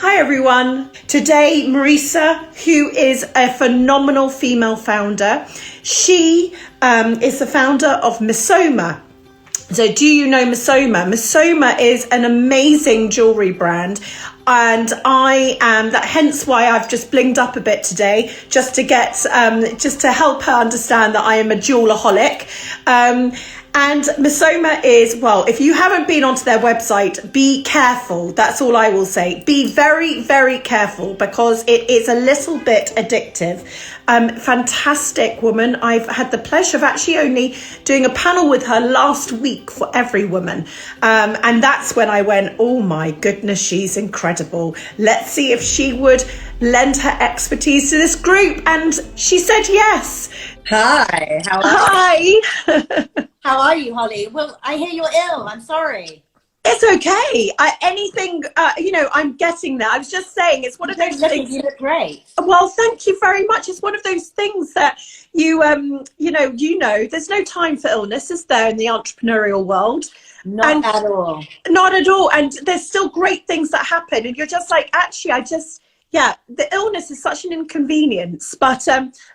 Hi everyone. Today, Marisa, who is a phenomenal female founder, she is the founder of Missoma. So do you know Missoma? Missoma is an amazing jewellery brand, and I am that, hence why I've just blinged up a bit today, just to get just to help her understand that I am a jewelaholic. And Missoma is, well, if you haven't been onto their website, be careful. That's all I will say. Be very, very careful, because it is a little bit addictive. Fantastic woman. I've had the pleasure of actually only doing a panel with her last week for Every Woman. And that's when I went, oh my goodness, she's incredible. Let's see if she would lend her expertise to this group. And she said yes. Hi, how are Hi. you? How are you, Holly? Well, I hear you're ill. I'm sorry. It's okay. I'm getting there. I was just saying, it's one of those things. You look great. Well, thank you very much. It's one of those things that there's no time for illness, is there, in the entrepreneurial world? Not at all. Not at all. And there's still great things that happen. And you're just like, actually, the illness is such an inconvenience, but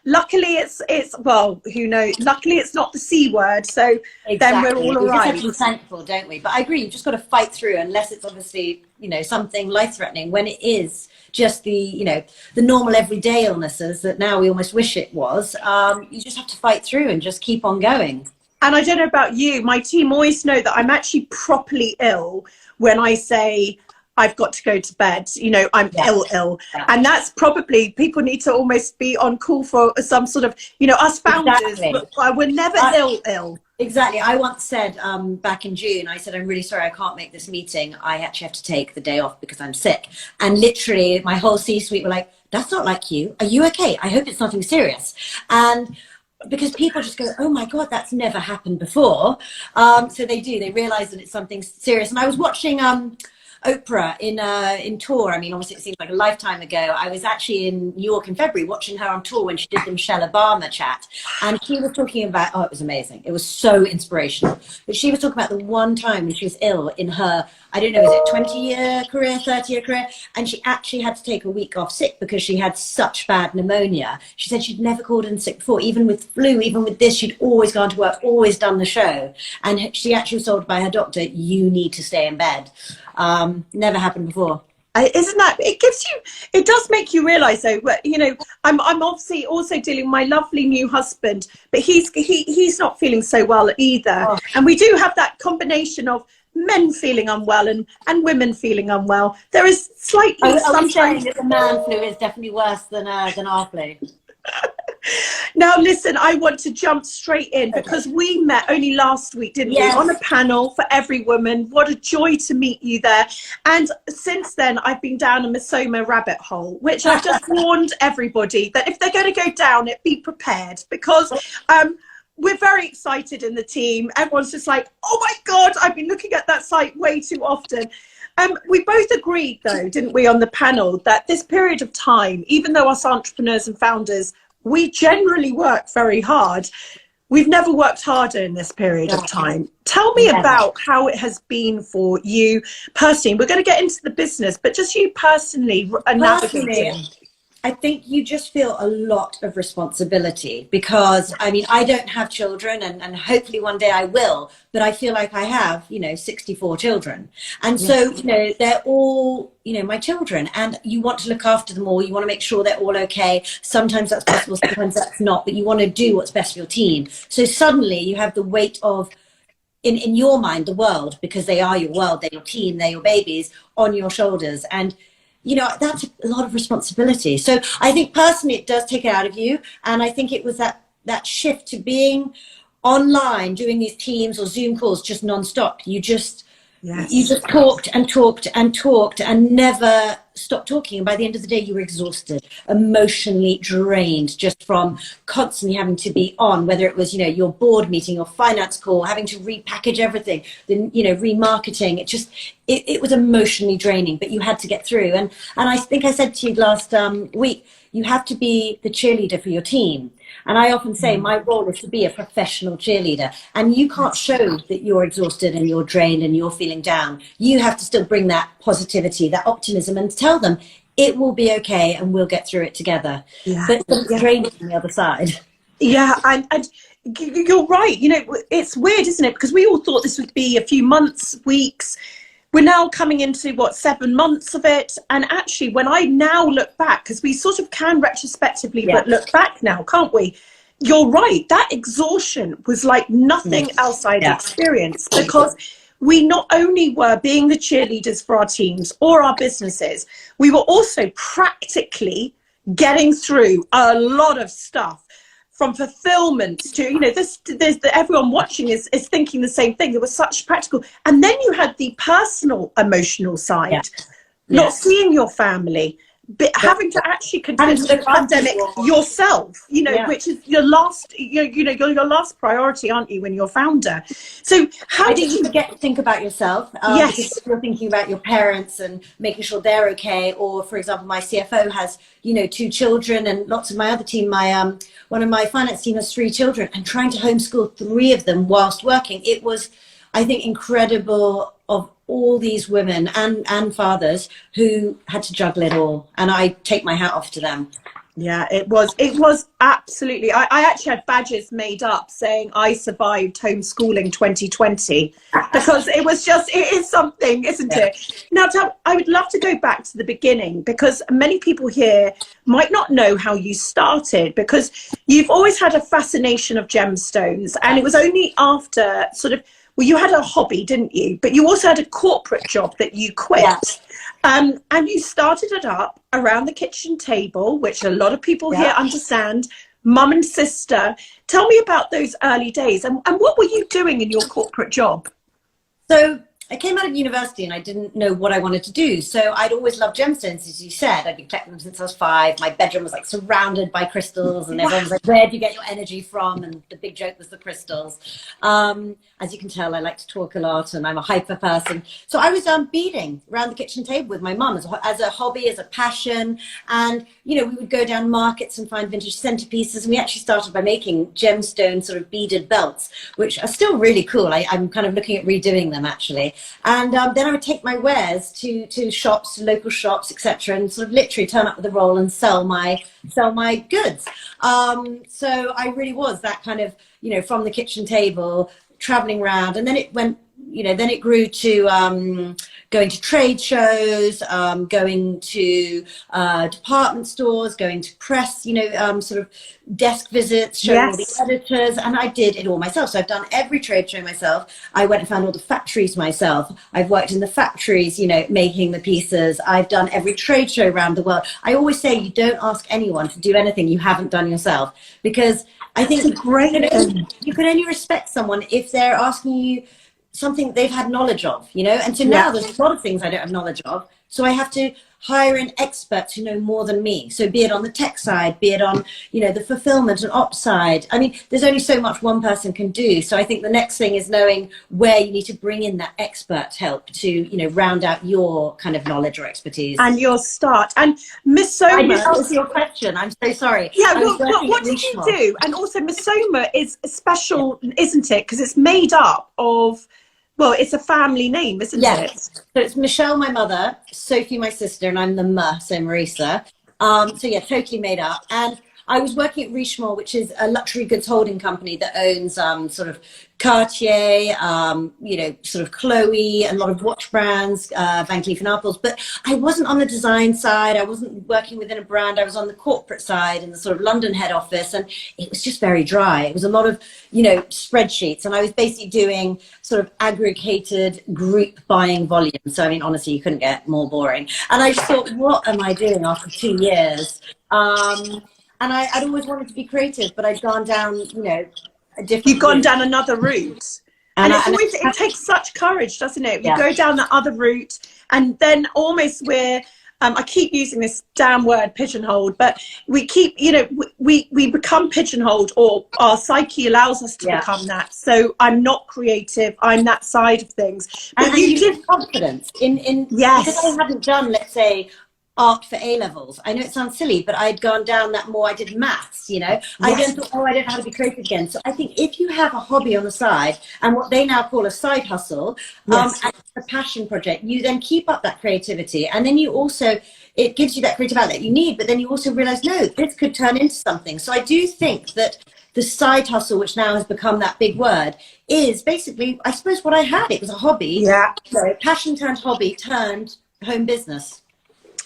luckily it's well, who knows, luckily it's not the C word, so exactly. Then we're all right. We just have to be thankful, don't we? But I agree, you've just got to fight through, unless it's obviously, something life-threatening. When it is just the normal everyday illnesses that now we almost wish it was, you just have to fight through and just keep on going. And I don't know about you, my team always know that I'm actually properly ill when I say I've got to go to bed, I'm ill. Yeah. And that's probably, people need to almost be on call for some sort of, us founders, exactly. We're never ill. Exactly. I once said back in June, I said, I'm really sorry, I can't make this meeting. I actually have to take the day off because I'm sick. And literally my whole C-suite were like, that's not like you. Are you okay? I hope it's nothing serious. And because people just go, oh my God, that's never happened before. So they do, they realize that it's something serious. And I was watching Oprah in tour. I mean, obviously it seems like a lifetime ago. I was actually in New York in February watching her on tour when she did the Michelle Obama chat, and she was talking about, it was amazing. It was so inspirational. But she was talking about the one time when she was ill in her, I don't know, is it 20-year career, 30-year career? And she actually had to take a week off sick because she had such bad pneumonia. She said she'd never called in sick before, even with flu, even with this, she'd always gone to work, always done the show. And she actually was told by her doctor, you need to stay in bed. Never happened before. Isn't that, it does make you realize though, I'm obviously also dealing with my lovely new husband, but he's not feeling so well either. Oh. And we do have that combination of men feeling unwell and women feeling unwell. There is slightly sometimes that the man flu is definitely worse than our flu. Now listen, I want to jump straight in because we met only last week, didn't we, on a panel for Every Woman. What a joy to meet you there. And since then I've been down a Missoma rabbit hole, which I've just warned everybody that if they're going to go down it, be prepared, because we're very excited in the team. Everyone's just like, oh my God, I've been looking at that site way too often. We both agreed though, didn't we, on the panel, that this period of time, even though us entrepreneurs and founders, we generally work very hard, we've never worked harder in this period of time. Tell me about how it has been for you personally. We're going to get into the business, but just you personally navigating. I think you just feel a lot of responsibility because, I mean, I don't have children and hopefully one day I will, but I feel like I have, 64 children. And so, they're all, my children, and you want to look after them all. You want to make sure they're all okay. Sometimes that's possible, sometimes that's not, but you want to do what's best for your team. So suddenly you have the weight of, in your mind, the world, because they are your world, they're your team, they're your babies, on your shoulders. And that's a lot of responsibility. So I think personally it does take it out of you. And I think it was that shift to being online, doing these Teams or Zoom calls just nonstop. You just talked and talked and talked and never stopped talking. And by the end of the day, you were exhausted, emotionally drained, just from constantly having to be on, whether it was, your board meeting or finance call, having to repackage everything, then, remarketing. It was emotionally draining, but you had to get through. And I think I said to you last week, you have to be the cheerleader for your team. And I often say my role is to be a professional cheerleader, and you can't show that you're exhausted and you're drained and you're feeling down. You have to still bring that positivity, that optimism, and tell tell them it will be okay and we'll get through it together. Yeah. But it's draining on the other side. Yeah, and you're right. You know, it's weird, isn't it? Because we all thought this would be a few months, weeks. We're now coming into, what, 7 months of it. And actually, when I now look back, because we sort of can retrospectively, but look back now, can't we? You're right. That exhaustion was like nothing else I'd experienced, because we not only were being the cheerleaders for our teams or our businesses, we were also practically getting through a lot of stuff. From fulfillment to, you know, everyone watching is thinking the same thing. There was such practical. And then you had the personal, emotional side, not seeing your family, but having to actually contend with the pandemic yourself, you know, which is your last, you're your last priority, aren't you, when you're founder? So how did you forget to think about yourself? Because if you're thinking about your parents and making sure they're okay, or for example, my CFO has, you know, 2 children, and lots of my other team, one of my finance team has 3 children, and trying to homeschool 3 of them whilst working. It was, I think, incredible of all these women and fathers who had to juggle it all. And I take my hat off to them. Yeah, it was absolutely. I actually had badges made up saying I survived homeschooling 2020, because it is something, isn't it? Now, I would love to go back to the beginning, because many people here might not know how you started, because you've always had a fascination of gemstones, and it was only after sort of, well, you had a hobby, didn't you? But you also had a corporate job that you quit. Yeah. And you started it up around the kitchen table, which a lot of people here understand, mum and sister. Tell me about those early days, and what were you doing in your corporate job? So I came out of university and I didn't know what I wanted to do. So I'd always loved gemstones, as you said. I'd been collecting them since I was 5. My bedroom was like surrounded by crystals, and everyone was like, where do you get your energy from? And the big joke was the crystals. As you can tell, I like to talk a lot and I'm a hyper person. So I was beading around the kitchen table with my mum as a hobby, as a passion. And, you know, we would go down markets and find vintage centerpieces. And we actually started by making gemstone sort of beaded belts, which are still really cool. I'm kind of looking at redoing them, actually. And then I would take my wares to shops, local shops, etc., and sort of literally turn up with a roll and sell my goods. So I really was that kind of, you know, from the kitchen table, traveling around, and then it went, you know, then it grew to going to trade shows, going to department stores, going to press, you know, sort of desk visits, showing all the editors, and I did it all myself. So I've done every trade show myself. I went and found all the factories myself. I've worked in the factories, you know, making the pieces. I've done every trade show around the world. I always say you don't ask anyone to do anything you haven't done yourself, because I think you can only respect someone if they're asking you something they've had knowledge of, you know. And so now there's a lot of things I don't have knowledge of, so I have to hire in experts who know more than me. So be it on the tech side, be it on, you know, the fulfillment and ops side. I mean, there's only so much one person can do. So I think the next thing is knowing where you need to bring in that expert help to, you know, round out your kind of knowledge or expertise. And your start. And Missoma, I didn't answer your question. I'm so sorry. Yeah, what did you do? And also Missoma is special, isn't it? Because it's made up of, well, it's a family name, isn't it? So it's Michelle, my mother, Sophie, my sister, and I'm the so Marisa. So yeah, totally made up. And I was working at Richemont, which is a luxury goods holding company that owns sort of Cartier, you know, sort of Chloe, and a lot of watch brands, Van Cleef & Arpels. But I wasn't on the design side. I wasn't working within a brand. I was on the corporate side in the sort of London head office, and it was just very dry. It was a lot of, you know, spreadsheets, and I was basically doing sort of aggregated group buying volume. So, I mean, honestly, you couldn't get more boring. And I just thought, what am I doing after 2 years? And I'd always wanted to be creative, but I'd gone down, you know, a different You've gone route. down another route. And it takes such courage, doesn't it? You go down that other route, and then almost we're, I keep using this damn word, pigeonholed, but we keep, you know, we become pigeonholed, or our psyche allows us to become that. So I'm not creative, I'm that side of things. But and you give confidence in because I hadn't done, let's say, art for A levels. I know it sounds silly, but I'd gone down that more. I did maths, you know. I then thought, oh, I don't know how to be creative again. So I think if you have a hobby on the side and what they now call a side hustle, and a passion project, you then keep up that creativity, and then you also, it gives you that creative outlet you need, but then you also realize, no, this could turn into something. So I do think that the side hustle, which now has become that big word, is basically, I suppose, what I had. It was a hobby. Yeah. So passion turned hobby turned home business.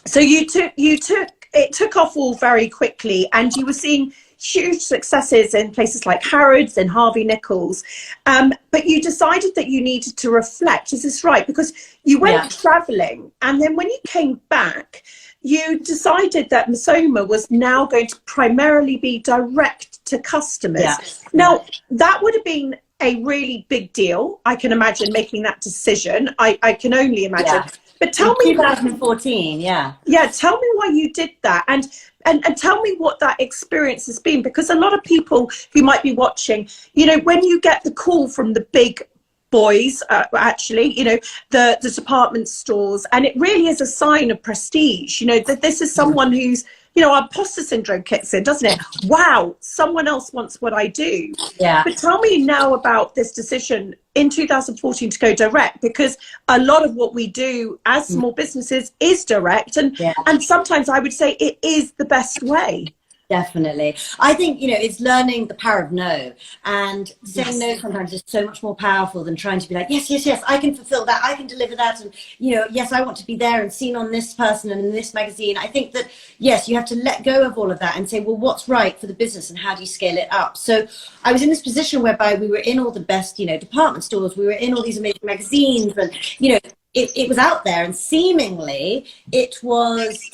So it took off all very quickly, and you were seeing huge successes in places like Harrods and Harvey Nichols. But you decided that you needed to reflect. Is this right? Because you went traveling, and then when you came back, you decided that Missoma was now going to primarily be direct to customers. Yes. Now, that would have been a really big deal. I can imagine making that decision. I can only imagine. Yeah. But tell me, 2014, tell me why you did that, and tell me what that experience has been, because a lot of people who might be watching, you know, when you get the call from the big boys, actually, you know, the department stores, and it really is a sign of prestige, you know, that this is someone who's, you know, our imposter syndrome kicks in, doesn't it? Wow, someone else wants what I do. Yeah. But tell me now about this decision in 2014 to go direct, because a lot of what we do as small businesses is direct, and sometimes I would say it is the best way. Definitely. I think, you know, it's learning the power of no, and saying no sometimes is so much more powerful than trying to be like, yes, yes, yes, I can fulfill that, I can deliver that, and, you know, yes, I want to be there and seen on this person and in this magazine. I think that, yes, you have to let go of all of that and say, well, what's right for the business and how do you scale it up? So I was in this position whereby we were in all the best, you know, department stores, we were in all these amazing magazines, and, you know, it was out there, and seemingly it was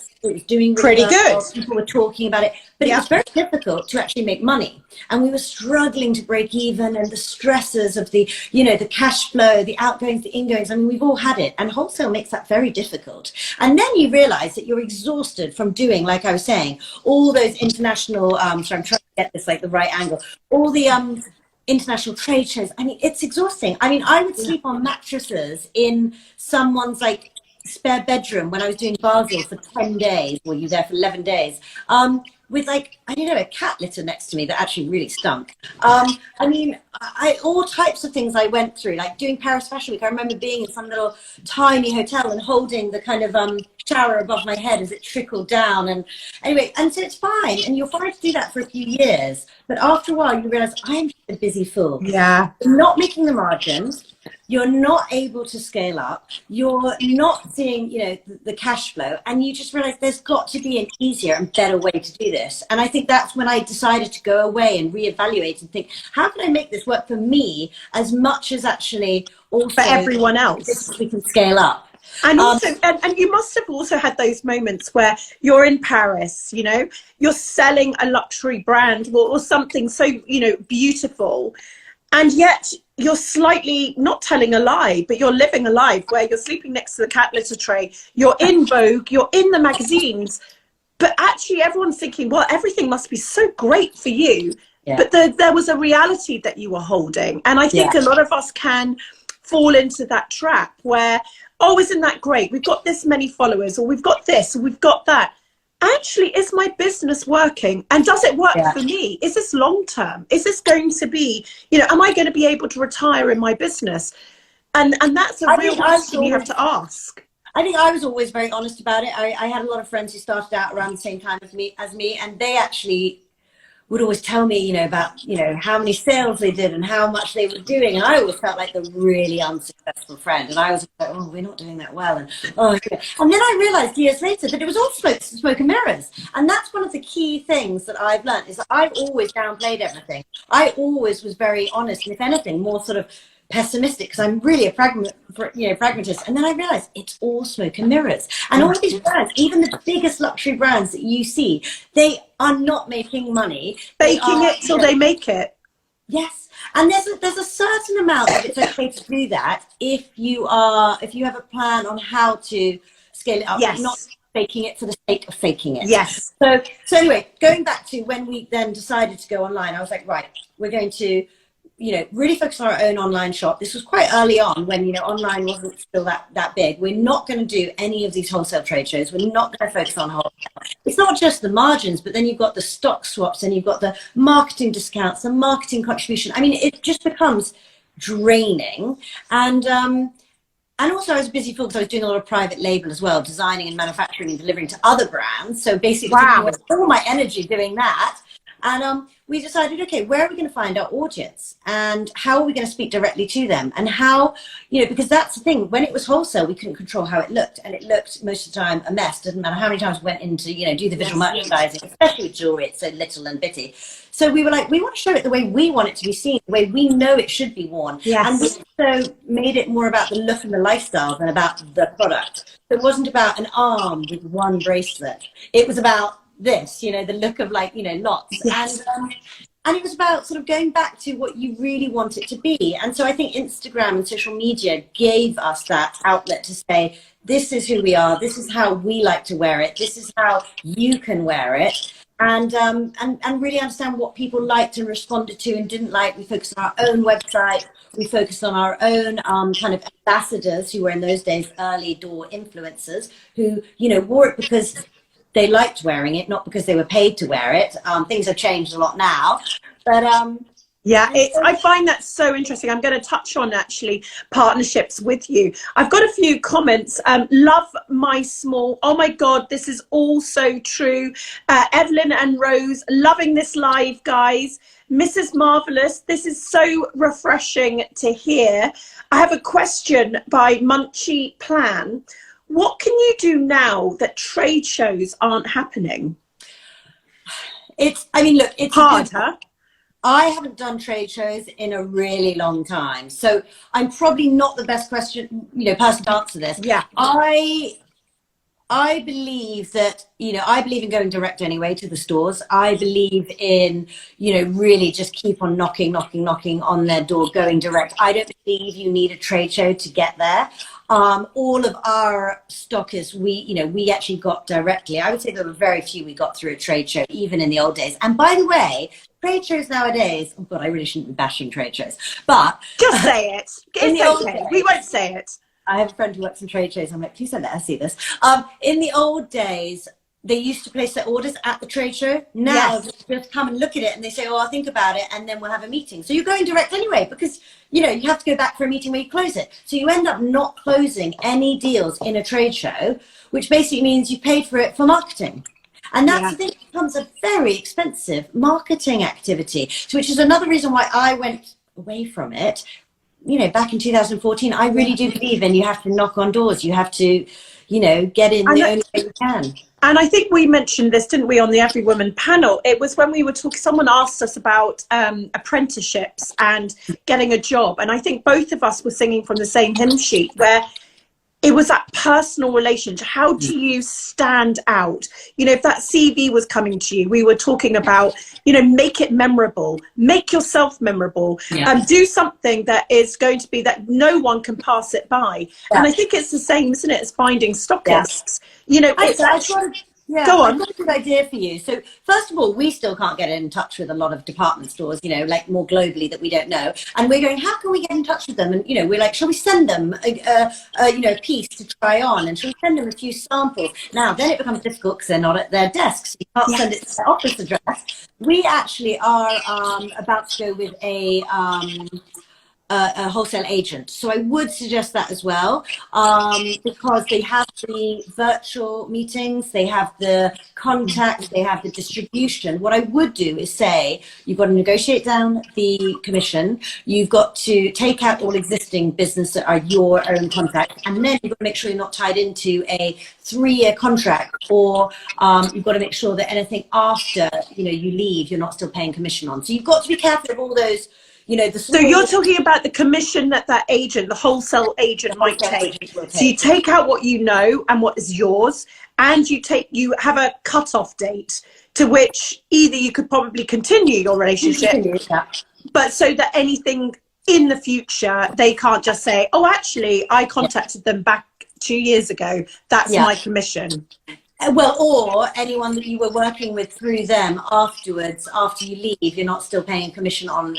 doing really pretty good. People were talking about it, but it was very difficult to actually make money, and we were struggling to break even, and the stresses of the, you know, the cash flow, the outgoings, the ingoings. I mean, we've all had it, and wholesale makes that very difficult. And then you realize that you're exhausted from doing, like I was saying, all those international sorry, I'm trying to get this like the right angle, all the international trade shows. I mean, it's exhausting. I mean, I would sleep on mattresses in someone's like spare bedroom when I was doing Basel for 10 days, well, you were there for 11 days, with like, I don't know, a cat litter next to me that actually really stunk. I mean, all types of things I went through, like doing Paris Fashion Week. I remember being in some little tiny hotel and holding the kind of shower above my head as it trickled down. And anyway, and so it's fine, and you're fine to do that for a few years, but after a while you realize, I'm a busy fool. Yeah. You're not making the margins, you're not able to scale up, you're not seeing, you know, the cash flow, and you just realize there's got to be an easier and better way to do this. And I think that's when I decided to go away and reevaluate and think, how can I make this work for me as much as actually also for everyone else we can scale up. And also, and you must have also had those moments where you're in Paris, you know, you're selling a luxury brand or something so, you know, beautiful, and yet you're slightly not telling a lie, but you're living a life where you're sleeping next to the cat litter tray, you're in Vogue, you're in the magazines, but actually everyone's thinking, well, everything must be so great for you. Yeah. But there was a reality that you were holding. And I think a lot of us can fall into that trap where, oh, isn't that great? We've got this many followers, or we've got this, or we've got that. Actually, is my business working? And does it work for me? Is this long term? Is this going to be, you know, am I going to be able to retire in my business? And that's a real question you have to ask. I think I was always very honest about it. I had a lot of friends who started out around the same time as me, and they actually would always tell me, you know, about, you know, how many sales they did and how much they were doing. And I always felt like the really unsuccessful friend. And I was like, oh, we're not doing that well. And, oh, yeah. And then I realized years later that it was all smoke and mirrors. And that's one of the key things that I've learned, is that I've always downplayed everything. I always was very honest, and if anything, more sort of pessimistic, because I'm really a pragmatist. And then I realized it's all smoke and mirrors. And all of these brands, even the biggest luxury brands that you see, they are not making money. Faking it till they make it. Yes. And there's a certain amount that it's okay to do that if you have a plan on how to scale it up, not faking it for the sake of faking it. Yes. So anyway, going back to when we then decided to go online, I was like, right, we're going to really focus on our own online shop. This was quite early on when, online wasn't still that big. We're not going to do any of these wholesale trade shows. We're not going to focus on wholesale. It's not just the margins, but then you've got the stock swaps and you've got the marketing discounts, the marketing contribution. I mean, it just becomes draining. And also I was busy because I was doing a lot of private label as well, designing and manufacturing and delivering to other brands. So basically taking all my energy doing that. And we decided, okay, where are we going to find our audience and how are we going to speak directly to them? And how, because that's the thing, when it was wholesale, we couldn't control how it looked. And it looked most of the time a mess. Doesn't matter how many times we went in to, do the visual merchandising, especially with jewelry, it's so little and bitty. So we were like, we want to show it the way we want it to be seen, the way we know it should be worn. Yes. And we also made it more about the look and the lifestyle than about the product. So it wasn't about an arm with one bracelet. It was about this, the look of lots. Yes. And it was about sort of going back to what you really want it to be. And so I think Instagram and social media gave us that outlet to say, this is who we are, this is how we like to wear it, this is how you can wear it. And really understand what people liked and responded to and didn't like. We focused on our own website. We focused on our own kind of ambassadors who were in those days early door influencers who, wore it because they liked wearing it, not because they were paid to wear it. Things have changed a lot now, but I find that so interesting. I'm going to touch on actually partnerships with you. I've got a few comments. Love my small. Oh my God, this is all so true. Evelyn and Rose, loving this live, guys. Mrs. Marvelous, this is so refreshing to hear. I have a question by Munchie Plan. What can you do now that trade shows aren't happening? It's hard, huh? I haven't done trade shows in a really long time. So I'm probably not the best person to answer this. Yeah. I believe that, I believe in going direct anyway to the stores. I believe in, really just keep on knocking on their door, going direct. I don't believe you need a trade show to get there. All of our stockists, we actually got directly. I would say there were very few we got through a trade show, even in the old days. And by the way, trade shows nowadays, oh God, I really shouldn't be bashing trade shows, but just say it. It's okay. We won't say it. I have a friend who works in trade shows. I'm like, please don't let her see this. In the old days, they used to place their orders at the trade show. Now they just come and look at it and they say, oh, I'll think about it and then we'll have a meeting. So you're going direct anyway because, you have to go back for a meeting where you close it. So you end up not closing any deals in a trade show, which basically means you paid for it for marketing. And that's the thing, it becomes a very expensive marketing activity, which is another reason why I went away from it. Back in 2014, I really do believe in you have to knock on doors. You have to, get in the only way you can. And I think we mentioned this, didn't we, on the Every Woman panel? It was when we were talking, someone asked us about apprenticeships and getting a job. And I think both of us were singing from the same hymn sheet where it was that personal relationship. How do you stand out? If that CV was coming to you, we were talking about, make it memorable, make yourself memorable, do something that is going to be that no one can pass it by. Yeah. And I think it's the same, isn't it, as finding stockists? It's actually... Yeah, go on. I've got a good idea for you. So first of all, we still can't get in touch with a lot of department stores, like more globally that we don't know. And we're going, how can we get in touch with them? And, we're like, shall we send them a piece to try on? And shall we send them a few samples? Now, then it becomes difficult because they're not at their desks. You can't send it to their office address. We actually are about to go with a wholesale agent. So I would suggest that as well, because they have the virtual meetings, they have the contact, they have the distribution. What I would do is say, you've got to negotiate down the commission, you've got to take out all existing business that are your own contacts, and then you've got to make sure you're not tied into a 3-year contract, or you've got to make sure that anything after you leave, you're not still paying commission on. So you've got to be careful of all those. So you're talking about the commission that agent, the wholesale agent might take. So you take out what you know and what is yours, and you have a cut-off date to which either you could probably continue your relationship, but so that anything in the future, they can't just say, oh, actually, I contacted them back 2 years ago. That's my commission. Well, or anyone that you were working with through them afterwards, after you leave, you're not still paying a commission on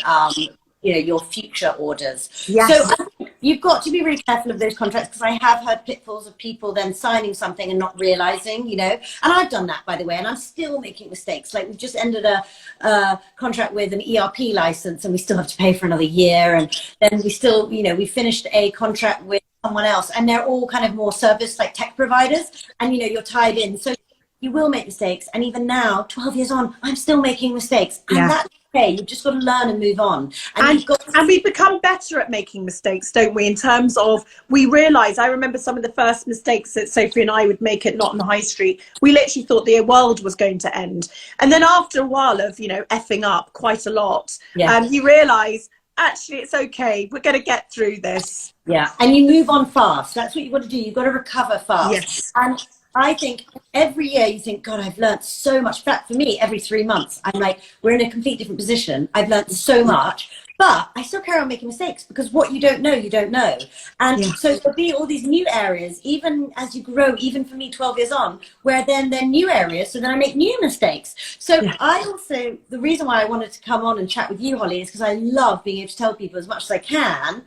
you know, your future orders. Yes. So I think you've got to be really careful of those contracts, because I have heard pitfalls of people then signing something and not realizing, you know, and I've done that, by the way, and I'm still making mistakes. Like, we've just ended a contract with an ERP license, and we still have to pay for another year, and then we still, you know, we finished a contract with someone else, and they're all kind of more service, like tech providers, and you know, you're tied in, so you will make mistakes. And even now, 12 years on, I'm still making mistakes, and that's okay. You've just got to learn and move on, and we become better at making mistakes, don't we, in terms of, we realize, I remember some of the first mistakes that Sophie and I would make at Not on the High Street. We literally thought the world was going to end, and then after a while of, you know, effing up quite a lot, you realize, actually, it's okay. We're going to get through this. Yeah, and you move on fast. That's what you've got to do. You've got to recover fast. Yes. And I think every year you think, God, I've learned so much. In fact, for me, every 3 months, I'm like, we're in a completely different position. I've learned so much, but I still carry on making mistakes, because what you don't know, you don't know. And so there'll be all these new areas, even as you grow, even for me, 12 years on, where then they're new areas. So then I make new mistakes. So I also, the reason why I wanted to come on and chat with you, Holly, is because I love being able to tell people as much as I can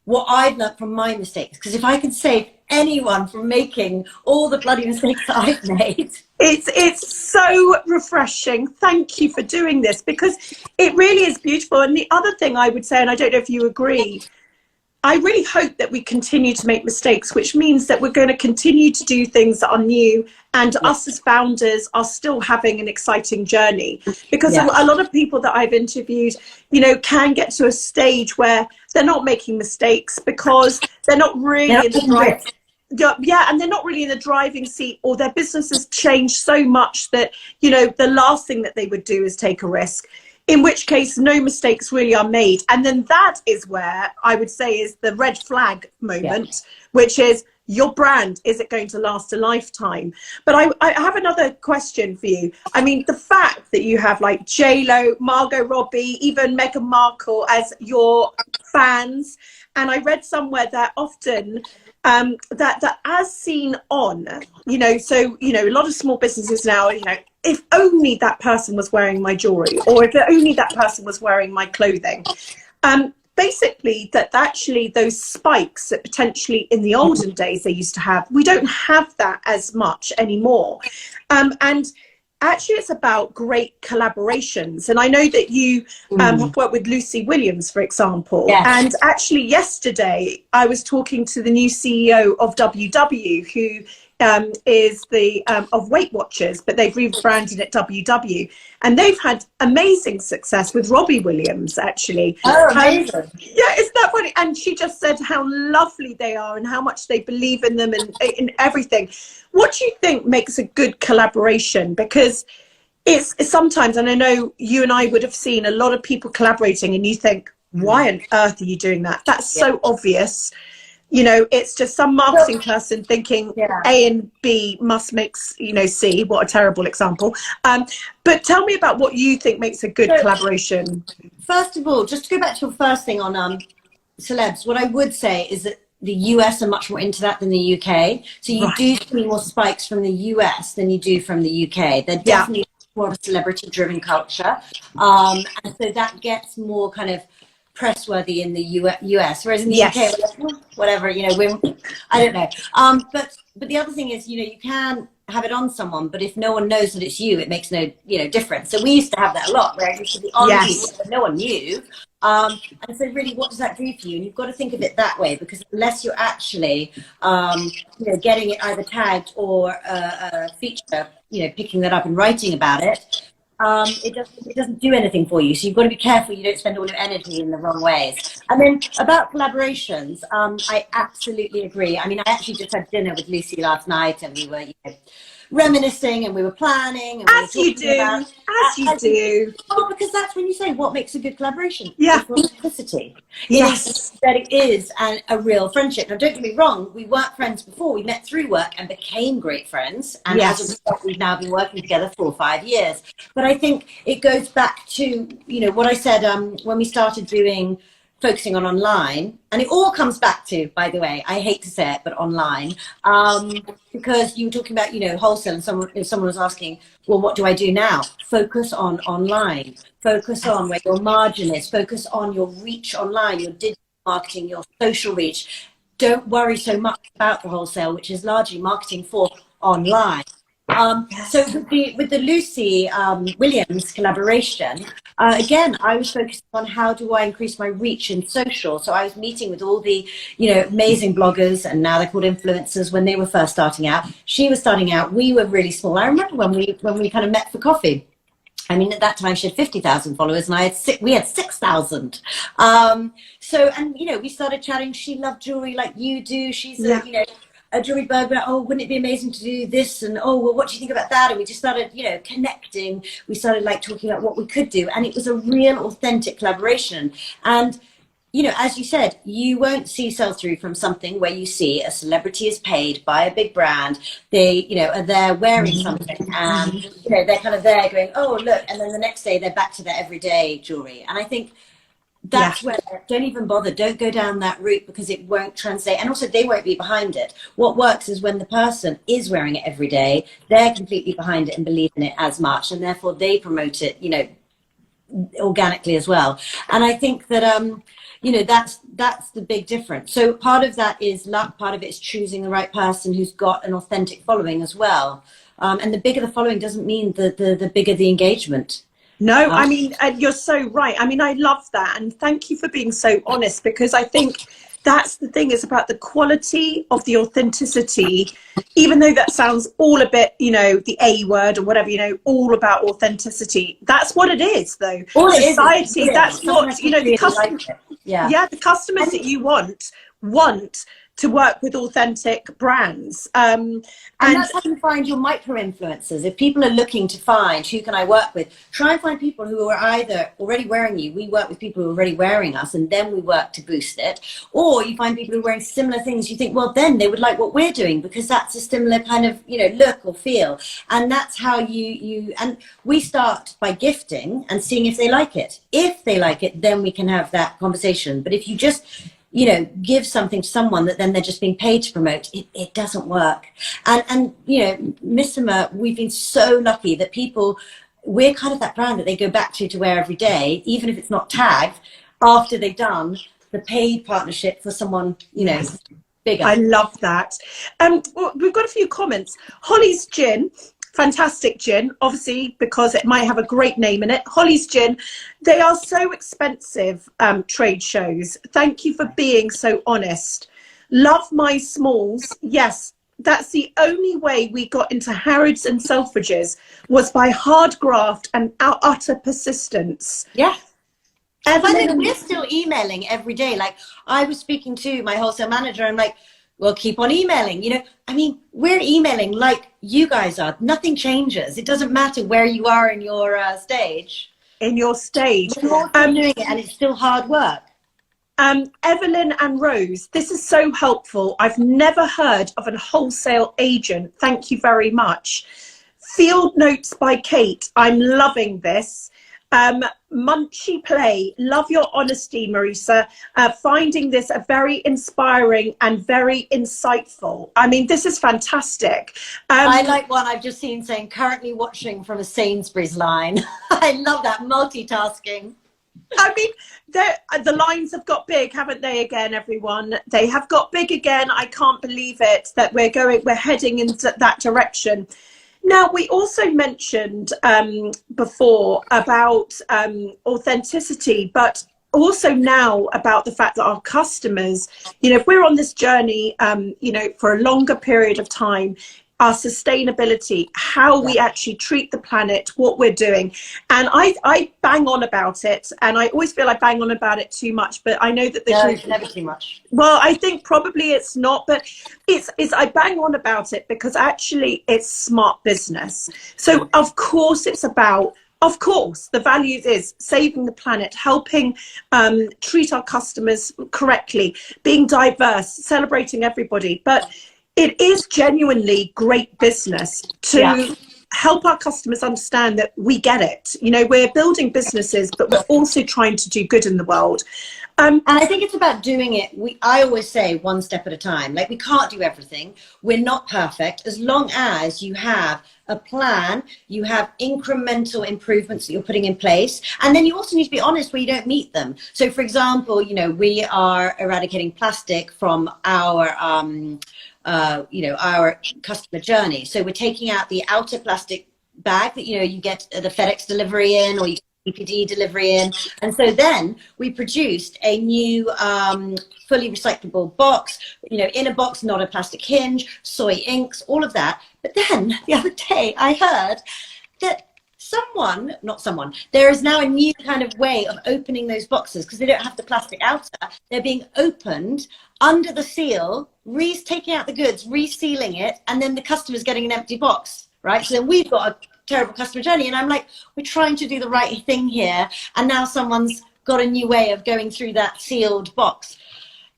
what I've learned from my mistakes. Because if I can save anyone from making all the bloody mistakes that I've made, it's so refreshing. Thank you for doing this, because it really is beautiful. And the other thing I would say, and I don't know if you agree, I really hope that we continue to make mistakes, which means that we're going to continue to do things that are new, and us as founders are still having an exciting journey. Because a lot of people that I've interviewed, you know, can get to a stage where they're not making mistakes because they're not really in the drive. And they're not really in the driving seat, or their business has changed so much that, you know, the last thing that they would do is take a risk. In which case, no mistakes really are made. And then that is where I would say is the red flag moment, which is, your brand, is it going to last a lifetime? But I have another question for you. I mean, the fact that you have like J-Lo, Margot Robbie, even Meghan Markle as your fans. And I read somewhere that often that as seen on, you know, so, you know, a lot of small businesses now, you know, if only that person was wearing my jewelry, or if only that person was wearing my clothing. Basically, that actually those spikes that potentially in the olden days they used to have, we don't have that as much anymore. And actually, it's about great collaborations. And I know that you have worked with Lucy Williams, for example. Yes. And actually, yesterday, I was talking to the new CEO of WW, who is the of Weight Watchers, but they've rebranded it WW. And they've had amazing success with Robbie Williams, actually. Oh, amazing. Yeah, isn't that funny? And she just said how lovely they are and how much they believe in them and in everything. What do you think makes a good collaboration? Because it's sometimes, and I know you and I would have seen a lot of people collaborating, and you think, why on earth are you doing that? That's so obvious. You know, it's just some marketing person thinking A and B must make, you know, C. What a terrible example. But tell me about what you think makes a good collaboration. First of all, just to go back to your first thing on celebs, what I would say is that the US are much more into that than the UK. So you do see more spikes from the US than you do from the UK. They're definitely more of a celebrity-driven culture. And so that gets more kind of press-worthy in the US, whereas in the UK, we're like, "Oh, whatever, you know, I don't know." But the other thing is, you know, you can have it on someone, but if no one knows that it's you, it makes no, you know, difference. So we used to have that a lot, where it used to be on people that no one knew. And so really, what does that do for you? And you've got to think of it that way, because unless you're actually, you know, getting it either tagged or a feature, you know, picking that up and writing about it, it doesn't do anything for you. So you've got to be careful you don't spend all your energy in the wrong ways. And then about collaborations, I absolutely agree. I mean, I actually just had dinner with Lucy last night, and we were, you know, reminiscing, and we were planning. And as you do, as you do. Oh, because that's when you say what makes a good collaboration. Yeah. It's authenticity. Yes. That it is a real friendship. Now, don't get me wrong, we weren't friends before. We met through work and became great friends. And as a result, we've now been working together for 5 years. But I think it goes back to, you know, what I said when we started doing focusing on online, and it all comes back to, by the way, I hate to say it, but online, because you were talking about, you know, wholesale, and someone was asking, well, what do I do now? Focus on online, focus on where your margin is, focus on your reach online, your digital marketing, your social reach. Don't worry so much about the wholesale, which is largely marketing for online. So with the Lucy Williams collaboration, again, I was focused on how do I increase my reach in social. So I was meeting with all the, you know, amazing bloggers, and now they're called influencers. When they were first starting out, she was starting out. We were really small. I remember when we kind of met for coffee. I mean, at that time she had 50,000 followers, and we had 6,000. So, and you know, we started chatting. She loved jewelry like you do. She's a, you know, a jewelry bug about, oh, wouldn't it be amazing to do this? And, oh, well, what do you think about that? And we just started, you know, connecting. We started like talking about what we could do. And it was a real authentic collaboration. And, you know, as you said, you won't see sell through from something where you see a celebrity is paid by a big brand. They, you know, are there wearing something, and, you know, they're kind of there going, oh, look. And then the next day they're back to their everyday jewelry. And I think that's where, don't even bother, don't go down that route, because it won't translate, and also they won't be behind it. What works is when the person is wearing it every day, they're completely behind it and believe in it as much, and therefore they promote it, you know, organically as well. And I think that you know, that's the big difference. So part of that is luck, part of it is choosing the right person who's got an authentic following as well. And the bigger the following doesn't mean the bigger the engagement. No, I mean, you're so right. I mean, I love that. And thank you for being so honest, because I think that's the thing, is about the quality of the authenticity, even though that sounds all a bit, you know, the A word or whatever, you know, all about authenticity. That's what it is, though. All society, that's what, you know, the customers, the customers that you want to work with authentic brands. And that's how you find your micro-influencers. If people are looking to find who can I work with, try and find people who are either already wearing you. We work with people who are already wearing us, and then we work to boost it. Or you find people who are wearing similar things. You think, well, then they would like what we're doing, because that's a similar kind of, you know, look or feel. And that's how and we start by gifting and seeing if they like it. If they like it, then we can have that conversation. But if you just, you know, give something to someone that then they're just being paid to promote, it doesn't work. And you know, Missoma, we've been so lucky that we're kind of that brand that they go back to wear every day, even if it's not tagged, after they've done the paid partnership for someone, you know, bigger. I love that. Well, we've got a few comments. Holly's Gin, fantastic gin, obviously, because it might have a great name in it. Holly's Gin, they are so expensive, trade shows. Thank you for being so honest. Love my smalls. Yes, that's the only way we got into Harrods and Selfridges, was by hard graft and utter persistence. Yeah. And we're still emailing every day. Like, I was speaking to my wholesale manager, and like, well, keep on emailing. You know, I mean, we're emailing like you guys are. Nothing changes. It doesn't matter where you are in your stage. In your stage. We're all doing it, and it's still hard work. Evelyn and Rose, this is so helpful. I've never heard of a wholesale agent. Thank you very much. Field Notes by Kate. I'm loving this. Munchy Play, love your honesty, Marisa. Finding this a very inspiring and very insightful. I mean, this is fantastic. I like one I've just seen saying, currently watching from a Sainsbury's line. I love that, multitasking. I mean, the lines have got big, haven't they, again, everyone? They have got big again. I can't believe it that we're heading into that direction. Now, we also mentioned before about authenticity, but also now about the fact that our customers, you know, if we're on this journey, you know, for a longer period of time, our sustainability, how we actually treat the planet, what we're doing. And I bang on about it, and I always feel I bang on about it too much, but I know that it's never too much. Well, I think probably it's not, but it's I bang on about it because actually it's smart business. So of course it's about, of course, the values is saving the planet, helping treat our customers correctly, being diverse, celebrating everybody. But it is genuinely great business to help our customers understand that we get it. You know, we're building businesses, but we're also trying to do good in the world. And I think it's about doing it. I always say one step at a time. Like, we can't do everything. We're not perfect. As long as you have a plan, you have incremental improvements that you're putting in place. And then you also need to be honest where you don't meet them. So for example, you know, we are eradicating plastic from our, you know, our customer journey. So we're taking out the outer plastic bag that, you know, you get the FedEx delivery in, or you EPD delivery in. And so then we produced a new fully recyclable box, you know, in a box, not a plastic hinge, soy inks, all of that. But then the other day I heard that there is now a new kind of way of opening those boxes, because they don't have the plastic outer. They're being opened under the seal, taking out the goods, resealing it, and then the customer's getting an empty box, right? So then we've got a terrible customer journey, and I'm like, we're trying to do the right thing here, and now someone's got a new way of going through that sealed box.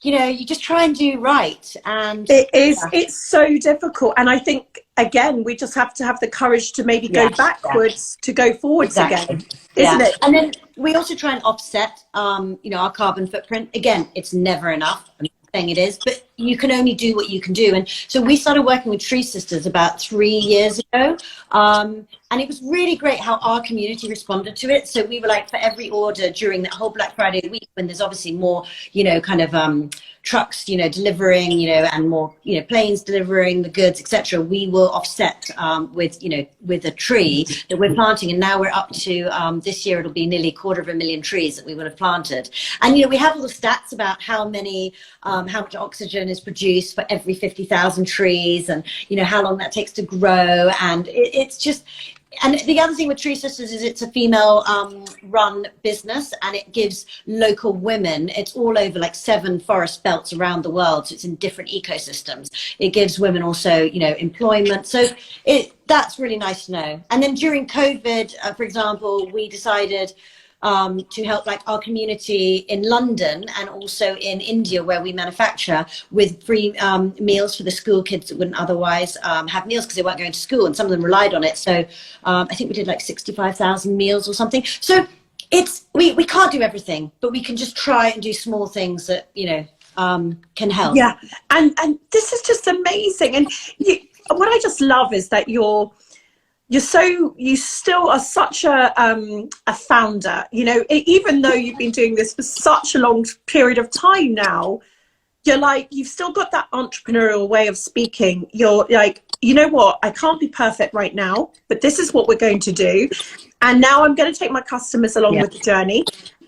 You know, you just try and do right, and it's so difficult. And I think, again, we just have to have the courage to maybe go backwards to go forwards again, isn't it? And then we also try and offset you know, our carbon footprint. Again, it's never enough. I'm not saying it is, but you can only do what you can do. And so we started working with Tree Sisters about 3 years ago, and it was really great how our community responded to it. So we were like, for every order during that whole Black Friday week, when there's obviously more, you know, kind of trucks, you know, delivering, you know, and more, you know, planes delivering the goods, etc., we will offset with, you know, with a tree that we're planting. And now we're up to this year it'll be nearly 250,000 trees that we will have planted. And you know, we have all the stats about how much oxygen is produced for every 50,000 trees, and you know how long that takes to grow. And it's just, and the other thing with Tree Sisters is it's a female run business, and it gives local women, it's all over like 7 forest belts around the world, so it's in different ecosystems. It gives women also, you know, employment. So that's really nice to know. And then during COVID, for example, we decided to help like our community in London and also in India, where we manufacture, with free meals for the school kids that wouldn't otherwise have meals because they weren't going to school, and some of them relied on it. So I think we did like 65,000 meals or something. So it's we can't do everything, but we can just try and do small things that, you know, can help. Yeah, and this is just amazing. And what I just love is that you still are such a founder, you know, even though you've been doing this for such a long period of time now, you're like, you've still got that entrepreneurial way of speaking. You're like, you know what, I can't be perfect right now, but this is what we're going to do. And now I'm going to take my customers along with the journey.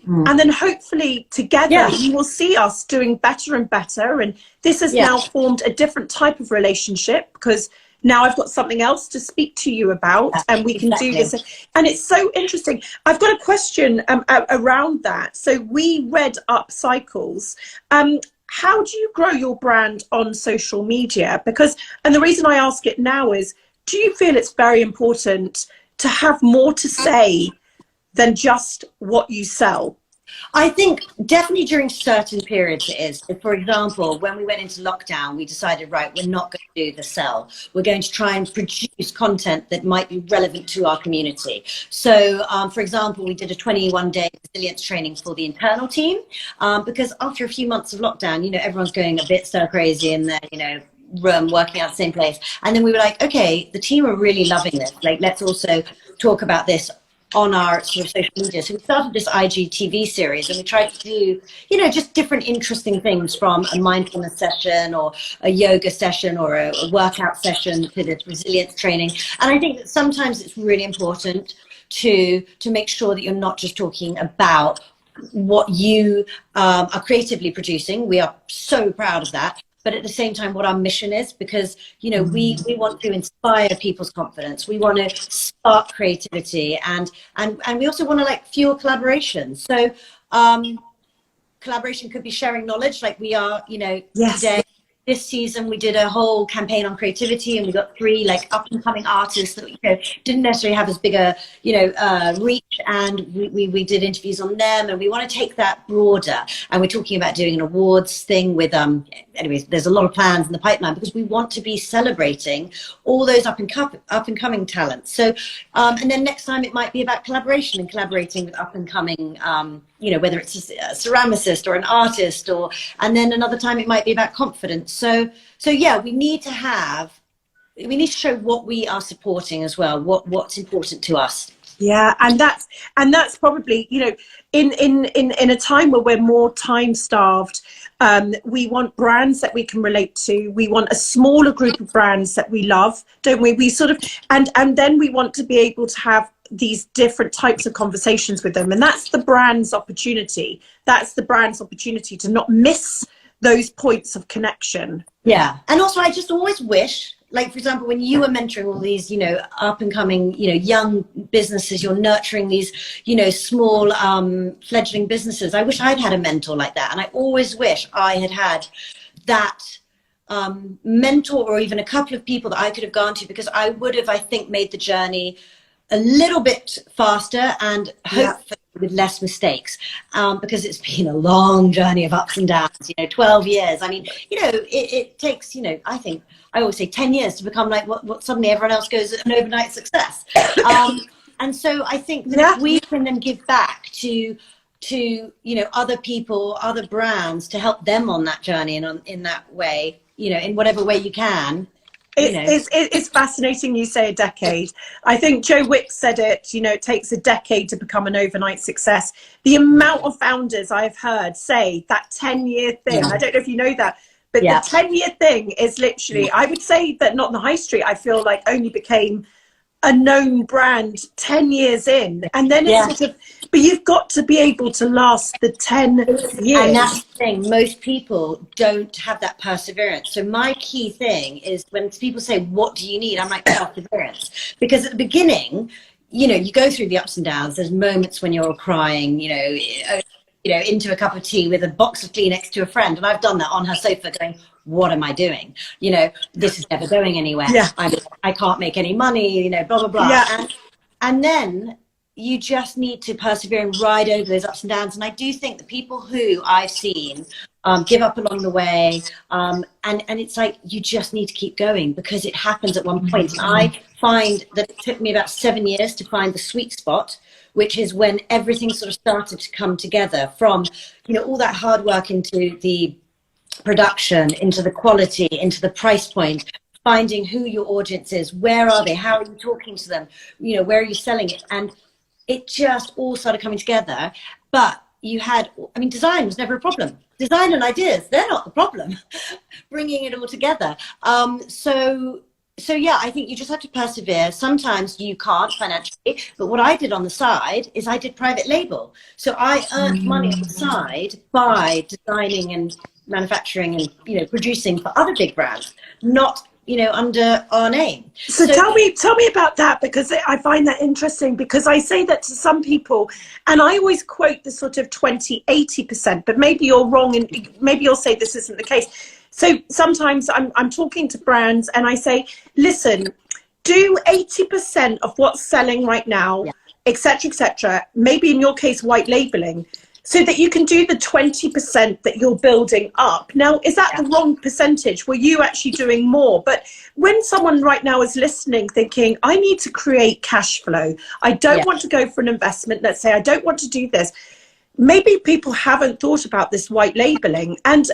And then hopefully together you will see us doing better and better. And this has now formed a different type of relationship, because now I've got something else to speak to you about, and we can do this. And it's so interesting. I've got a question around that. So we read up cycles. How do you grow your brand on social media? Because, and the reason I ask it now is, do you feel it's very important to have more to say than just what you sell? I think definitely during certain periods it is. For example, when we went into lockdown, we decided, right, we're not going to do the sell. We're going to try and produce content that might be relevant to our community. So, for example, we did a 21-day resilience training for the internal team, because after a few months of lockdown, you know, everyone's going a bit stir crazy in their, you know, room, working out the same place. And then we were like, okay, the team are really loving this. Like, let's also talk about this on our sort of social media. So we started this IGTV series, and we tried to do, you know, just different interesting things, from a mindfulness session or a yoga session or a workout session to this resilience training. And I think that sometimes it's really important to make sure that you're not just talking about what you are creatively producing. We are so proud of that. But at the same time, what our mission is, because, you know, we want to inspire people's confidence. We want to spark creativity, and we also want to like fuel collaboration. So collaboration could be sharing knowledge, like we are, you know, today. This season we did a whole campaign on creativity, and we got 3 like up and coming artists that, you know, didn't necessarily have as big a, you know, reach, and we did interviews on them, and we want to take that broader. And we're talking about doing an awards thing with anyways, there's a lot of plans in the pipeline because we want to be celebrating all those up and coming talents. So, and then next time it might be about collaboration and collaborating with up and coming, you know, whether it's a ceramicist or an artist, and then another time it might be about confidence. So yeah, we need to show what we are supporting as well, what's important to us. Yeah, and that's probably, you know, in a time where we're more time starved, we want brands that we can relate to. We want a smaller group of brands that we love, don't we? We sort of, and then we want to be able to have these different types of conversations with them, and that's the brand's opportunity. That's the brand's opportunity to not miss those points of connection. Yeah, and also I just always wish, like, for example, when you were mentoring all these, you know, up and coming, you know, young businesses, you're nurturing these, you know, small fledgling businesses. I wish I'd had a mentor like that. And I always wish I had had that mentor, or even a couple of people that I could have gone to, because I would have, I think, made the journey a little bit faster and hopefully with less mistakes, because it's been a long journey of ups and downs, you know, 12 years. I mean, you know, it takes, you know, I think, I always say 10 years to become like what suddenly everyone else goes an overnight success. And so I think that if we can then give back to, you know, other people, other brands, to help them on that journey and in that way, you know, in whatever way you can. It's fascinating you say a decade. I think Joe Wicks said it, you know, it takes a decade to become an overnight success. The amount of founders I've heard say that 10-year thing, I don't know if you know that, but the 10-year thing is literally, I would say that Not on the High Street, I feel like only became a known brand 10 years in, and then it's sort of, but you've got to be able to last the 10 years. And that's the thing, most people don't have that perseverance. So my key thing is when people say, what do you need? I'm like, perseverance. Because at the beginning, you know, you go through the ups and downs. There's moments when you're crying, you know, into a cup of tea with a box of Kleenex to a friend. And I've done that on her sofa going, what am I doing? You know, this is never going anywhere. I can't make any money, you know, blah, blah, blah. And then you just need to persevere and ride over those ups and downs. And I do think the people who I've seen give up along the way, and it's like, you just need to keep going, because it happens at one point. And I find that it took me about 7 years to find the sweet spot, which is when everything sort of started to come together, from, you know, all that hard work into the production, into the quality, into the price point, finding who your audience is, where are they, how are you talking to them, you know, where are you selling it, and it just all started coming together. But you had, I mean, design was never a problem. Design and ideas, they're not the problem. Bringing it all together. So yeah, I think you just have to persevere. Sometimes you can't financially, but what I did on the side is I did private label. So I earned money on the side by designing and manufacturing and, you know, producing for other big brands, not, you know, under our name. So tell me about that, because I find that interesting, because I say that to some people, and I always quote the sort of 20-80%, but maybe you're wrong, and maybe you'll say this isn't the case. So sometimes I'm talking to brands and I say, listen, do 80% of what's selling right now, etc., maybe in your case, white labeling, so that you can do the 20% that you're building up. Now, is that the wrong percentage? Were you actually doing more? But when someone right now is listening, thinking, I need to create cash flow, I don't want to go for an investment, let's say, I don't want to do this. Maybe people haven't thought about this white labeling. And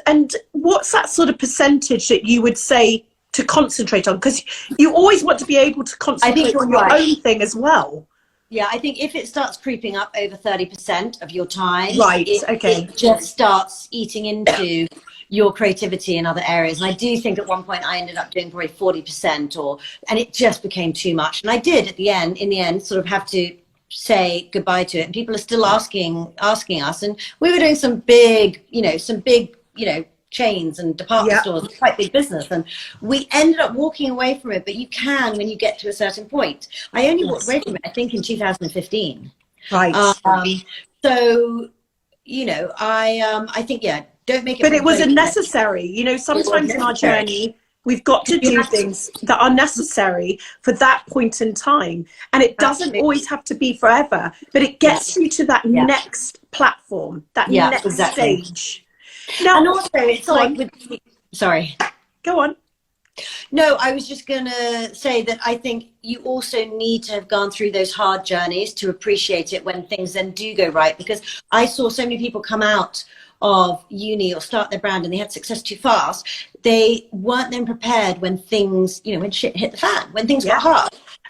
what's that sort of percentage that you would say to concentrate on? Because you always want to be able to concentrate on your own thing as well. Yeah, I think if it starts creeping up over 30% of your time, it just starts eating into your creativity in other areas. And I do think at one point I ended up doing probably 40%, and it just became too much. And I did in the end, sort of have to say goodbye to it. And people are still asking us. And we were doing some big, chains and department stores, quite big business, and we ended up walking away from it. But you can when you get to a certain point. I only walked away from it, I think, in 2015. Right. So, you know, I think, don't make it. But it was necessary. You know, sometimes in our journey, we've got to do things that are necessary for that point in time. And it doesn't always have to be forever, but it gets you to that next platform, that next stage. Now, and also, it's like Sorry. Go on. No, I was just going to say that I think you also need to have gone through those hard journeys to appreciate it when things then do go right. Because I saw so many people come out of uni or start their brand and they had success too fast. They weren't then prepared when things, you know, when shit hit the fan, when things got hard.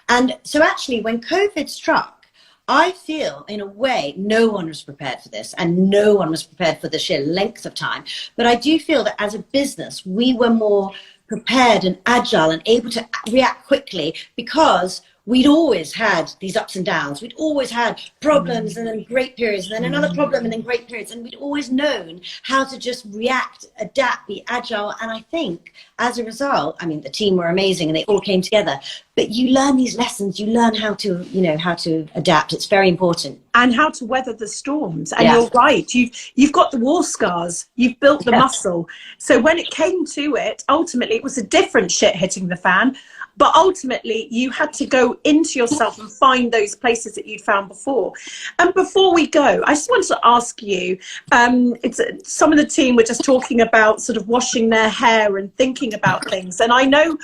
And so actually when COVID struck, I feel in a way no one was prepared for this, and no one was prepared for the sheer length of time. But I do feel that as a business, we were more prepared and agile and able to react quickly because we'd always had these ups and downs. We'd always had problems and then great periods and then another problem and then great periods. And we'd always known how to just react, adapt, be agile. And I think as a result, I mean, the team were amazing and they all came together. But you learn these lessons, you learn how to, you know, how to adapt. It's very important. And how to weather the storms. And you're right, you've got the war scars, you've built the muscle. So when it came to it, ultimately it was a different shit hitting the fan. But ultimately, you had to go into yourself and find those places that you'd found before. And before we go, I just wanted to ask you, some of the team were just talking about sort of washing their hair and thinking about things. And I know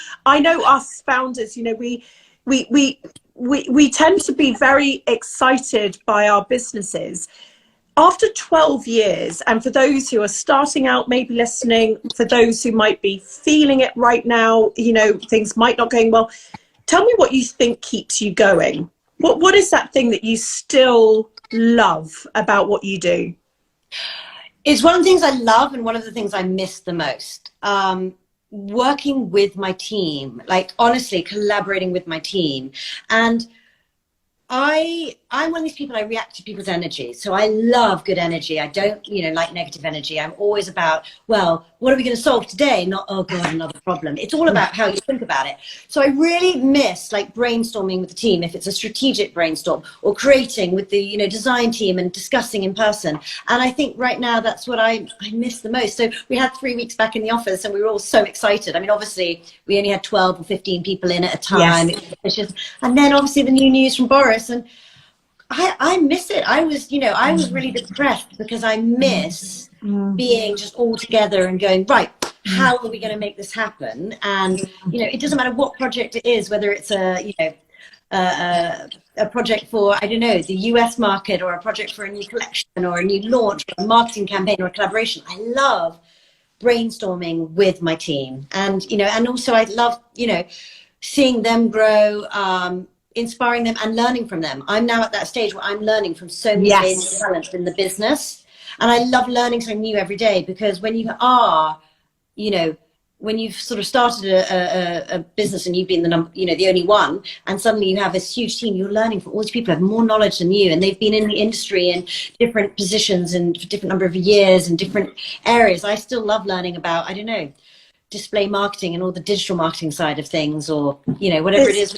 us founders, you know, we tend to be very excited by our businesses. After 12 years, and for those who are starting out, maybe listening, for those who might be feeling it right now, you know, things might not going well. Tell me what you think keeps you going. What is that thing that you still love about what you do? It's one of the things I love and one of the things I miss the most. Working with my team, like honestly collaborating with my team. And I'm one of these people, I react to people's energy. So I love good energy. I don't, you know, like negative energy. I'm always about, well, what are we going to solve today? Not, oh God, another problem. It's all about how you think about it. So I really miss like brainstorming with the team, if it's a strategic brainstorm, or creating with the, you know, design team and discussing in person. And I think right now that's what I miss the most. So we had 3 weeks back in the office and we were all so excited. I mean, obviously we only had 12 or 15 people in at a time. Yes. And then obviously the new news from Boris, and I miss it. I was really depressed because I miss being just all together and going, right, how are we going to make this happen? And, you know, it doesn't matter what project it is, whether it's a project for, I don't know, the US market, or a project for a new collection or a new launch or a marketing campaign or a collaboration. I love brainstorming with my team. And, you know, and also I love, you know, seeing them grow, inspiring them and learning from them. I'm now at that stage where I'm learning from so many amazing talents in the business. And I love learning something new every day, because when you are, you know, when you've sort of started a business and you've been the only one, and suddenly you have this huge team, you're learning from all these people who have more knowledge than you, and they've been in the industry in different positions and for different number of years and different areas. I still love learning about, I don't know, display marketing and all the digital marketing side of things, or, you know, whatever it is.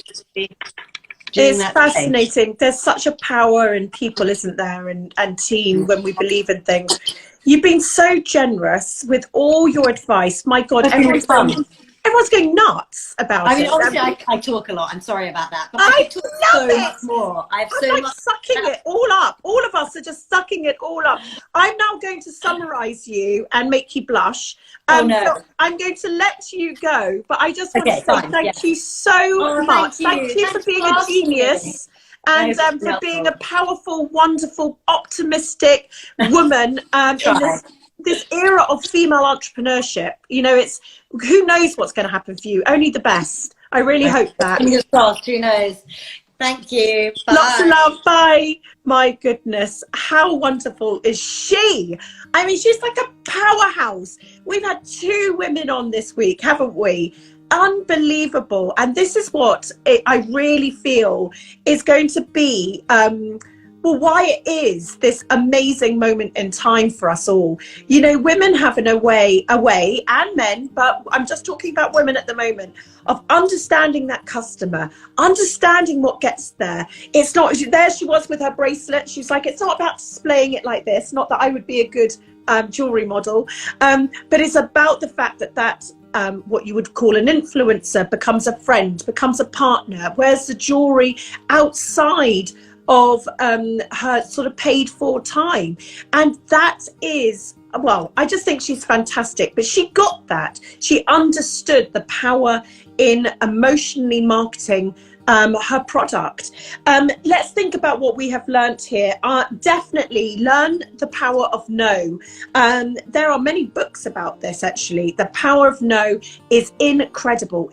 It's fascinating. There's such a power in people, isn't there, and team when we believe in things. You've been so generous with all your advice. My God, everyone's going nuts about it. I mean, obviously, I talk a lot. I'm sorry about that. But I talk so much more. I have so much. Sucking it all up. All of us are just sucking it all up. I'm now going to summarize you and make you blush. So I'm going to let you go, but I just want to say thank you so much. Thank you for being a genius. And for being a powerful, wonderful, optimistic woman in this era of female entrepreneurship. You know, it's, who knows what's going to happen for you? Only the best. I really hope that. Fingers crossed. Who knows? Thank you. Bye. Lots of love. Bye. My goodness, how wonderful is she? I mean, she's like a powerhouse. We've had 2 women on this week, haven't we? Unbelievable. And this is what I really feel is going to be why it is this amazing moment in time for us all. You know, women have a way, and men, but I'm just talking about women at the moment, of understanding that customer, understanding what gets there. It's not, there she was with her bracelet. She's like, it's not about displaying it like this. Not that I would be a good jewelry model, but it's about the fact that what you would call an influencer becomes a friend, becomes a partner, wears the jewelry outside of her sort of paid for time. And that is well, I just think she's fantastic, but she got that. She understood the power in emotionally marketing her product. Let's think about what we have learnt here. Definitely learn the power of no. There are many books about this, actually. The power of no is incredible.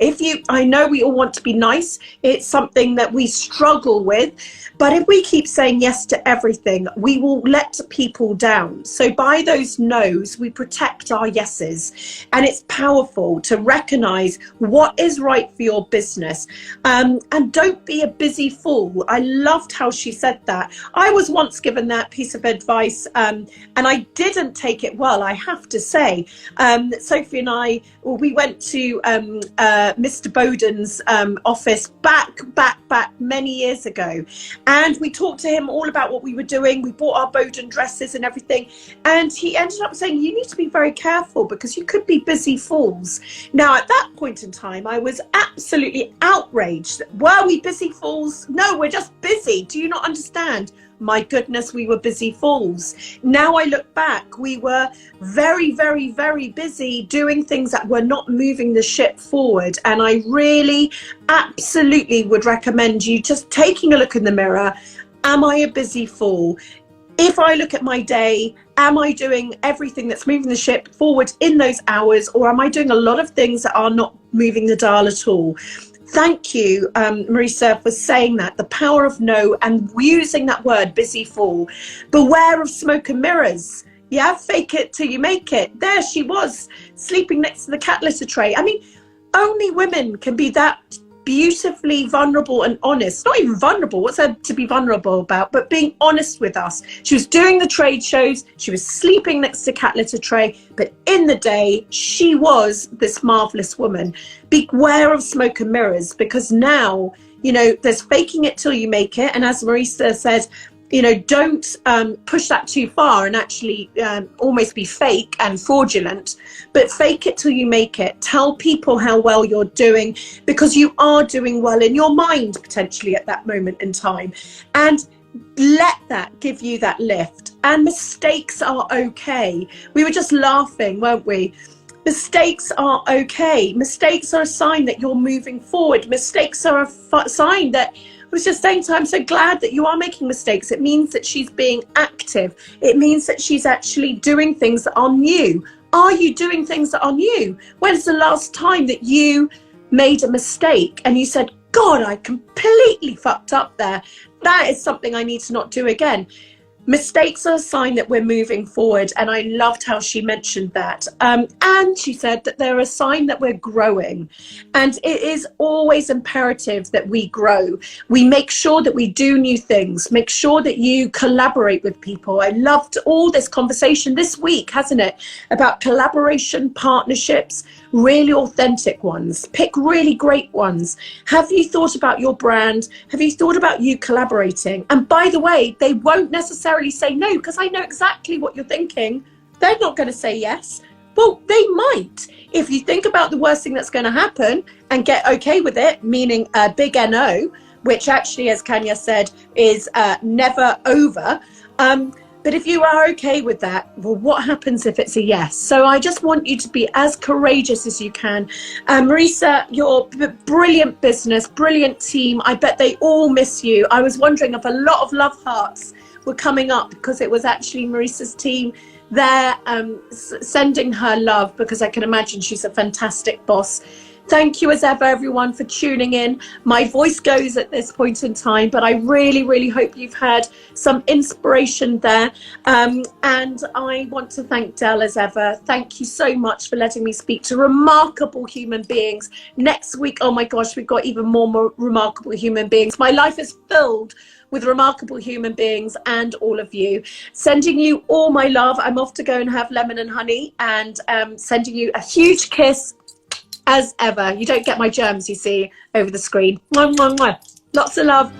I know we all want to be nice. It's something that we struggle with. But if we keep saying yes to everything, we will let people down. So by those no's, we protect our yeses. And it's powerful to recognize what is right for your business. And don't be a busy fool. I loved how she said that. I was once given that piece of advice, and I didn't take it well, I have to say. Sophie and I, we went to Mr. Bowden's office back many years ago. And we talked to him all about what we were doing. We bought our Bowden dresses and everything. And he ended up saying, you need to be very careful because you could be busy fools. Now, at that point in time, I was absolutely outraged. Were we busy fools? No, we're just busy. Do you not understand? My goodness, we were busy fools. Now I look back, we were very, very, very busy doing things that were not moving the ship forward. And I really absolutely would recommend you just taking a look in the mirror. Am I a busy fool? If I look at my day, am I doing everything that's moving the ship forward in those hours, or am I doing a lot of things that are not moving the dial at all? Thank you, Marisa, for saying that. The power of no, and using that word, busy fool. Beware of smoke and mirrors. Yeah, fake it till you make it. There she was, sleeping next to the cat litter tray. I mean, only women can be that beautifully vulnerable and honest. Not even vulnerable, what's there to be vulnerable about, but being honest with us. She was doing the trade shows, she was sleeping next to cat litter tray, but in the day she was this marvelous woman. Beware of smoke and mirrors, because now, you know, there's faking it till you make it. And as Marisa says, you know, don't push that too far and actually almost be fake and fraudulent, but fake it till you make it. Tell people how well you're doing, because you are doing well in your mind potentially at that moment in time, and let that give you that lift. And mistakes are okay. We were just laughing, weren't we? Mistakes are okay. Mistakes are a sign that you're moving forward. Mistakes are a sign that, I was just saying to her, I'm so glad that you are making mistakes. It means that she's being active. It means that she's actually doing things that are new. Are you doing things that are new? When's the last time that you made a mistake and you said, God, I completely fucked up there. That is something I need to not do again. Mistakes are a sign that we're moving forward, and I loved how she mentioned that. And she said that they're a sign that we're growing, and it is always imperative that we grow. We make sure that we do new things, make sure that you collaborate with people. I loved all this conversation this week, hasn't it, about collaboration, partnerships, really authentic ones. Pick really great ones. Have you thought about your brand? Have you thought about you collaborating? And by the way, they won't necessarily say no, because I know exactly what you're thinking. They're not going to say yes. Well, they might. If you think about the worst thing that's going to happen and get okay with it, meaning a big NO, which actually, as Kanya said, is never over. But if you are okay with that, well, what happens if it's a yes? So I just want you to be as courageous as you can. Marisa, your brilliant business, brilliant team. I bet they all miss you. I was wondering if a lot of love hearts were coming up because it was actually Marisa's team there sending her love, because I can imagine she's a fantastic boss. Thank you as ever, everyone, for tuning in. My voice goes at this point in time, but I really, really hope you've had some inspiration there. And I want to thank Dell as ever. Thank you so much for letting me speak to remarkable human beings. Next week, oh my gosh, we've got even more remarkable human beings. My life is filled with remarkable human beings and all of you. Sending you all my love. I'm off to go and have lemon and honey, and sending you a huge kiss as ever. You don't get my germs, you see, over the screen. Mwah, mwah, mwah. Lots of love.